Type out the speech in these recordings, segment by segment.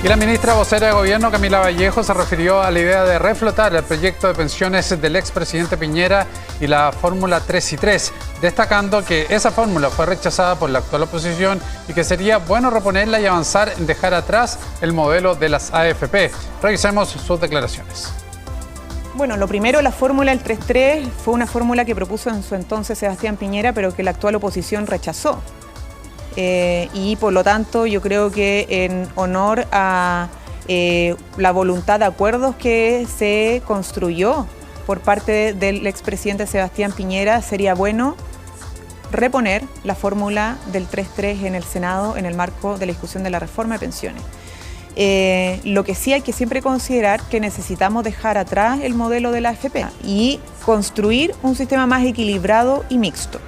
Y la ministra vocera de Gobierno, Camila Vallejo, se refirió a la idea de reflotar el proyecto de pensiones del expresidente Piñera y la fórmula 3 y 3, destacando que esa fórmula fue rechazada por la actual oposición y que sería bueno reponerla y avanzar en dejar atrás el modelo de las AFP. Revisemos sus declaraciones. Bueno, lo primero, la fórmula del 3-3 fue una fórmula que propuso en su entonces Sebastián Piñera, pero que la actual oposición rechazó. Y por lo tanto yo creo que en honor a la voluntad de acuerdos que se construyó por parte del expresidente Sebastián Piñera, sería bueno reponer la fórmula del 3-3 en el Senado en el marco de la discusión de la reforma de pensiones. Lo que sí hay que siempre considerar que necesitamos dejar atrás el modelo de la AFP y construir un sistema más equilibrado y mixto.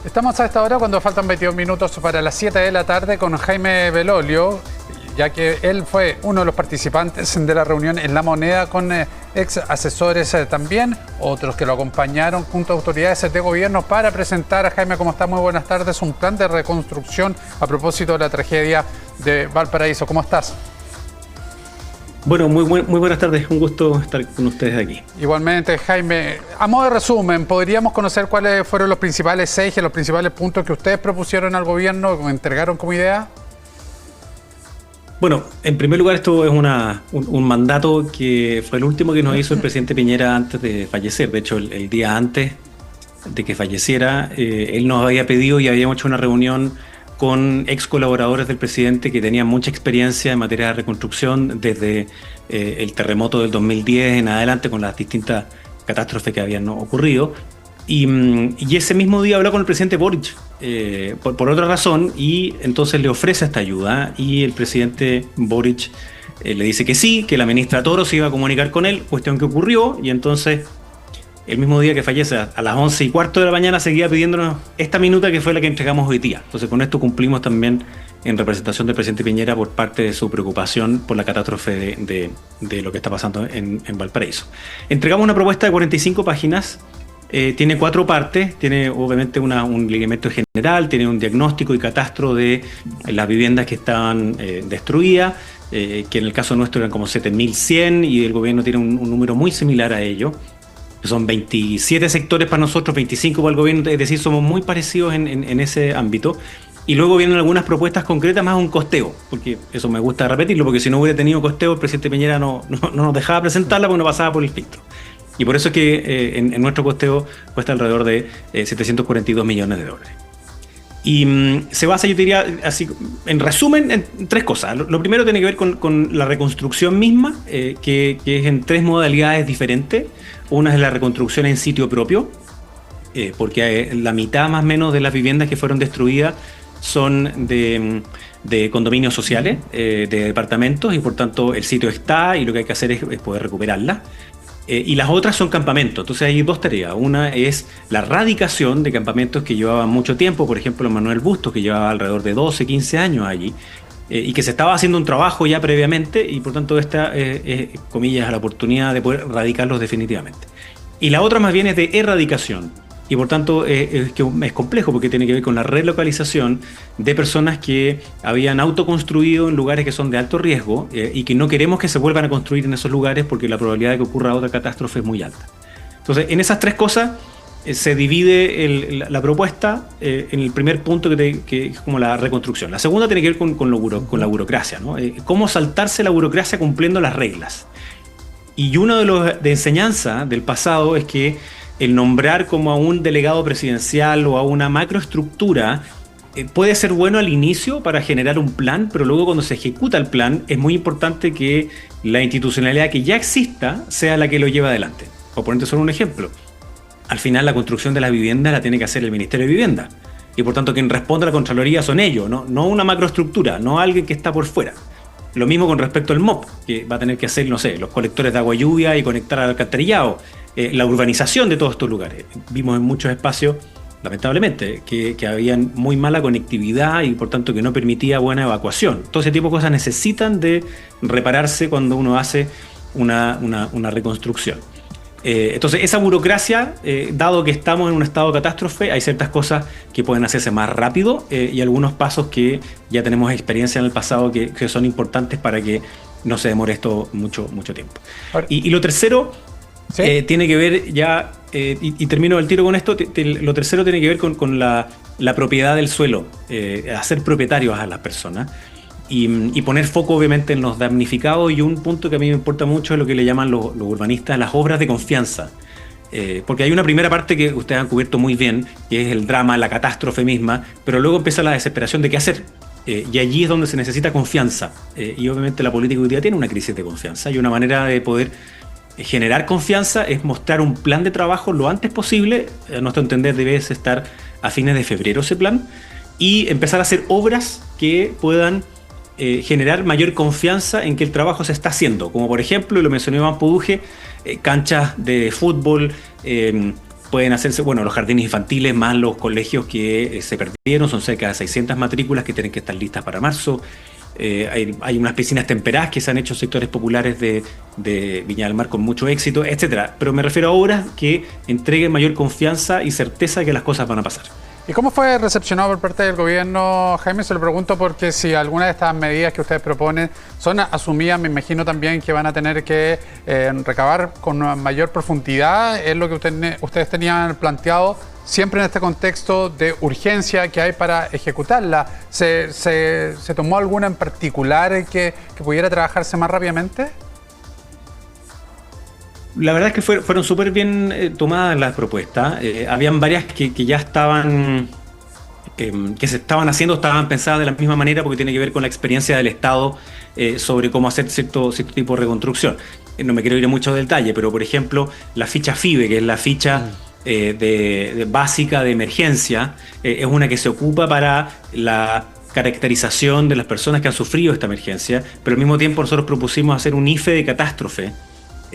Estamos a esta hora cuando faltan 22 minutos para las 7 de la tarde con Jaime Belolio, ya que él fue uno de los participantes de la reunión en La Moneda con ex asesores también, otros que lo acompañaron junto a autoridades de gobierno para presentar, Jaime, ¿cómo está? Muy buenas tardes, un plan de reconstrucción a propósito de la tragedia de Valparaíso. ¿Cómo estás? Bueno, muy buenas tardes, un gusto estar con ustedes aquí. Igualmente, Jaime, a modo de resumen, ¿podríamos conocer cuáles fueron los principales ejes, los principales puntos que ustedes propusieron al gobierno, o entregaron como idea? Bueno, en primer lugar, esto es un mandato que fue el último que nos hizo el presidente Piñera antes de fallecer. De hecho, el día antes de que falleciera, él nos había pedido y habíamos hecho una reunión con ex colaboradores del presidente que tenían mucha experiencia en materia de reconstrucción desde el terremoto del 2010 en adelante, con las distintas catástrofes que habían ocurrido. Y ese mismo día habló con el presidente Boric por otra razón, y entonces le ofrece esta ayuda, y el presidente Boric le dice que sí, que la ministra Toro se iba a comunicar con él, cuestión que ocurrió, y entonces el mismo día que fallece, a las 11:15 de la mañana, seguía pidiéndonos esta minuta que fue la que entregamos hoy día. Entonces con esto cumplimos también en representación del presidente Piñera por parte de su preocupación por la catástrofe de lo que está pasando en Valparaíso. Entregamos una propuesta de 45 páginas, tiene 4 partes, tiene obviamente un lineamiento general, tiene un diagnóstico y catastro de las viviendas que estaban destruidas, que en el caso nuestro eran como 7.100 y el gobierno tiene un número muy similar a ello. Son 27 sectores para nosotros, 25 para el gobierno, es decir, somos muy parecidos en ese ámbito. Y luego vienen algunas propuestas concretas más un costeo, porque eso me gusta repetirlo, porque si no hubiera tenido costeo, el presidente Piñera no nos dejaba presentarla porque no pasaba por el filtro. Y por eso es que en nuestro costeo cuesta alrededor de 742 millones de dólares. Y se basa, yo diría, así, en resumen, en 3 cosas. Lo primero tiene que ver con la reconstrucción misma, que es en 3 modalidades diferentes. Una es la reconstrucción en sitio propio, porque la mitad más o menos de las viviendas que fueron destruidas son de condominios sociales, de departamentos, y por tanto el sitio está y lo que hay que hacer es poder recuperarla. Y las otras son campamentos. Entonces hay 2 tareas. Una es la radicación de campamentos que llevaban mucho tiempo, por ejemplo Manuel Bustos, que llevaba alrededor de 12, 15 años allí, y que se estaba haciendo un trabajo ya previamente, y por tanto esta es, comillas, la oportunidad de poder radicarlos definitivamente. Y la otra más bien es de erradicación, y por tanto es complejo porque tiene que ver con la relocalización de personas que habían autoconstruido en lugares que son de alto riesgo, y que no queremos que se vuelvan a construir en esos lugares porque la probabilidad de que ocurra otra catástrofe es muy alta. Entonces, en esas 3 cosas se divide la propuesta en el primer punto que es como la reconstrucción. La segunda tiene que ver con la burocracia, ¿no? Cómo saltarse la burocracia cumpliendo las reglas. Y uno de enseñanza del pasado es que el nombrar como a un delegado presidencial o a una macroestructura puede ser bueno al inicio para generar un plan, pero luego cuando se ejecuta el plan es muy importante que la institucionalidad que ya exista sea la que lo lleve adelante. Por ponerte solo un ejemplo, al final la construcción de la vivienda la tiene que hacer el Ministerio de Vivienda, y por tanto quien responde a la Contraloría son ellos, no una macroestructura, no alguien que está por fuera. Lo mismo con respecto al MOP, que va a tener que hacer, no sé, los colectores de agua y lluvia y conectar al alcantarillado, la urbanización de todos estos lugares. Vimos en muchos espacios, lamentablemente, que habían muy mala conectividad y por tanto que no permitía buena evacuación. Todo ese tipo de cosas necesitan de repararse cuando uno hace una reconstrucción. Entonces, esa burocracia, dado que estamos en un estado de catástrofe, hay ciertas cosas que pueden hacerse más rápido y algunos pasos que ya tenemos experiencia en el pasado que son importantes para que no se demore esto mucho tiempo. Y lo tercero, ¿sí? Tiene que ver ya, y termino el tiro con esto, lo tercero tiene que ver con la propiedad del suelo, hacer propietarios a las personas. Y poner foco obviamente en los damnificados, y un punto que a mí me importa mucho es lo que le llaman los urbanistas las obras de confianza, porque hay una primera parte que ustedes han cubierto muy bien, que es el drama, la catástrofe misma, pero luego empieza la desesperación de qué hacer, y allí es donde se necesita confianza, y obviamente la política hoy día tiene una crisis de confianza, y una manera de poder generar confianza es mostrar un plan de trabajo lo antes posible. A nuestro entender debe estar a fines de febrero ese plan, y empezar a hacer obras que puedan generar mayor confianza en que el trabajo se está haciendo, como por ejemplo, y lo mencionó Iván Poduje, canchas de fútbol, pueden hacerse, bueno, los jardines infantiles más los colegios que se perdieron, son cerca de 600 matrículas que tienen que estar listas para marzo. Hay unas piscinas temperadas que se han hecho en sectores populares de Viña del Mar con mucho éxito, etcétera. Pero me refiero a obras que entreguen mayor confianza y certeza de que las cosas van a pasar. ¿Y cómo fue recepcionado por parte del gobierno, Jaime? Se lo pregunto porque si algunas de estas medidas que ustedes proponen son asumidas, me imagino también que van a tener que recabar con una mayor profundidad en lo que ustedes tenían planteado, siempre en este contexto de urgencia que hay para ejecutarla. ¿Se tomó alguna en particular que pudiera trabajarse más rápidamente? La verdad es que fueron súper bien tomadas las propuestas. Habían varias que ya estaban, que se estaban haciendo, estaban pensadas de la misma manera porque tiene que ver con la experiencia del Estado sobre cómo hacer cierto tipo de reconstrucción. No me quiero ir en mucho detalle, pero por ejemplo, la ficha FIBE, que es la ficha básica de emergencia, es una que se ocupa para la caracterización de las personas que han sufrido esta emergencia, pero al mismo tiempo nosotros propusimos hacer un IFE de catástrofe.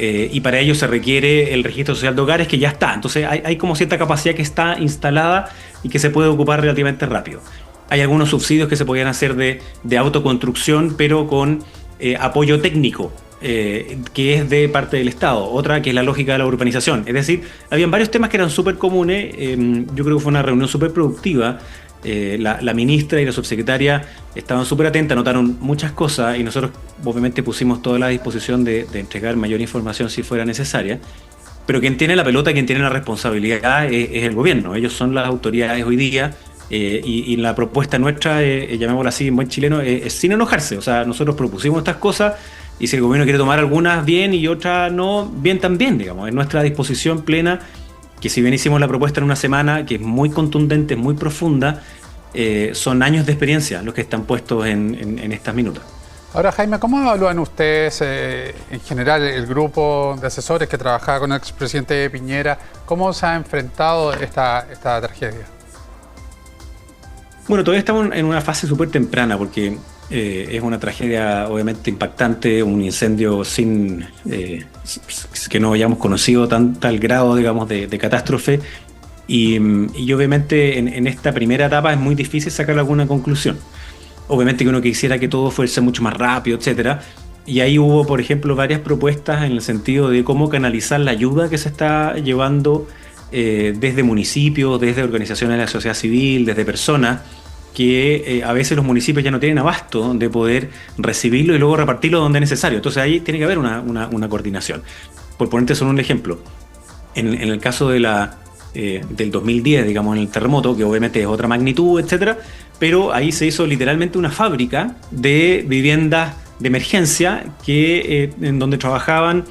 Y para ello se requiere el registro social de hogares, que ya está. Entonces hay como cierta capacidad que está instalada y que se puede ocupar relativamente rápido. Hay algunos subsidios que se podían hacer de autoconstrucción, pero con apoyo técnico, que es de parte del Estado. Otra que es la lógica de la urbanización. Es decir, habían varios temas que eran súper comunes. Yo creo que fue una reunión súper productiva. La ministra y la subsecretaria estaban súper atentas, notaron muchas cosas y nosotros obviamente pusimos toda la disposición de entregar mayor información si fuera necesaria, pero quien tiene la pelota, quien tiene la responsabilidad es el gobierno. Ellos son las autoridades hoy día, y la propuesta nuestra, llamémosla así en buen chileno, es sin enojarse. O sea, nosotros propusimos estas cosas y si el gobierno quiere tomar algunas bien y otras no, bien también, digamos, es nuestra disposición plena. Que si bien hicimos la propuesta en una semana, que es muy contundente, muy profunda, son años de experiencia los que están puestos en estas minutas. Ahora, Jaime, ¿cómo evalúan ustedes en general el grupo de asesores que trabajaba con el expresidente Piñera? ¿Cómo se ha enfrentado esta tragedia? Bueno, todavía estamos en una fase súper temprana porque es una tragedia obviamente impactante, un incendio que no hayamos conocido tal grado, digamos, de catástrofe, y obviamente en esta primera etapa es muy difícil sacar alguna conclusión. Obviamente que uno quisiera que todo fuese mucho más rápido, etcétera, y ahí hubo, por ejemplo, varias propuestas en el sentido de cómo canalizar la ayuda que se está llevando desde municipios, desde organizaciones de la sociedad civil, desde personas que a veces los municipios ya no tienen abasto de poder recibirlo y luego repartirlo donde es necesario. Entonces ahí tiene que haber una coordinación. Por ponerte solo un ejemplo, en el caso del 2010, digamos, en el terremoto, que obviamente es otra magnitud, etcétera, pero ahí se hizo literalmente una fábrica de viviendas de emergencia en donde trabajaban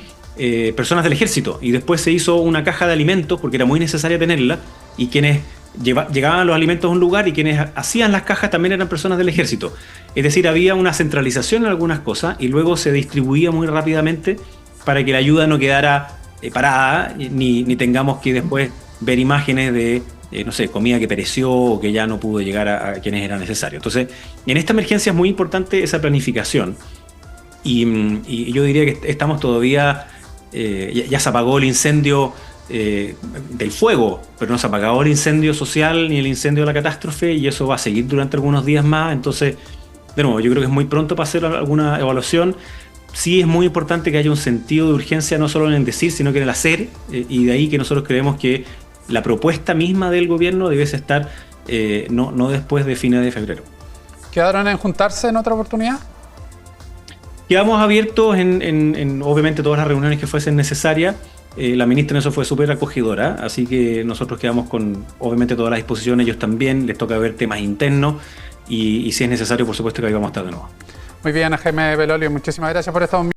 personas del ejército, y después se hizo una caja de alimentos porque era muy necesaria tenerla, y quienes llegaban los alimentos a un lugar y quienes hacían las cajas también eran personas del ejército. Es decir, había una centralización en algunas cosas y luego se distribuía muy rápidamente para que la ayuda no quedara parada, ni tengamos que después ver imágenes de no sé, comida que pereció o que ya no pudo llegar a quienes era necesario. Entonces, en esta emergencia es muy importante esa planificación, y yo diría que estamos todavía, ya se apagó el incendio del fuego, pero no se ha apagado el incendio social ni el incendio de la catástrofe, y eso va a seguir durante algunos días más. Entonces, de nuevo, yo creo que es muy pronto para hacer alguna evaluación. sí es muy importante que haya un sentido de urgencia no solo en el decir, sino que en el hacer, y de ahí que nosotros creemos que la propuesta misma del gobierno debe estar no después de fines de febrero. ¿Quedaron en juntarse en otra oportunidad? Quedamos abiertos en obviamente todas las reuniones que fuesen necesarias. La ministra en eso fue súper acogedora, así que nosotros quedamos con obviamente todas las disposiciones, ellos también, les toca ver temas internos y si es necesario, por supuesto que ahí vamos a estar de nuevo. Muy bien, Jaime Belolio, muchísimas gracias por estar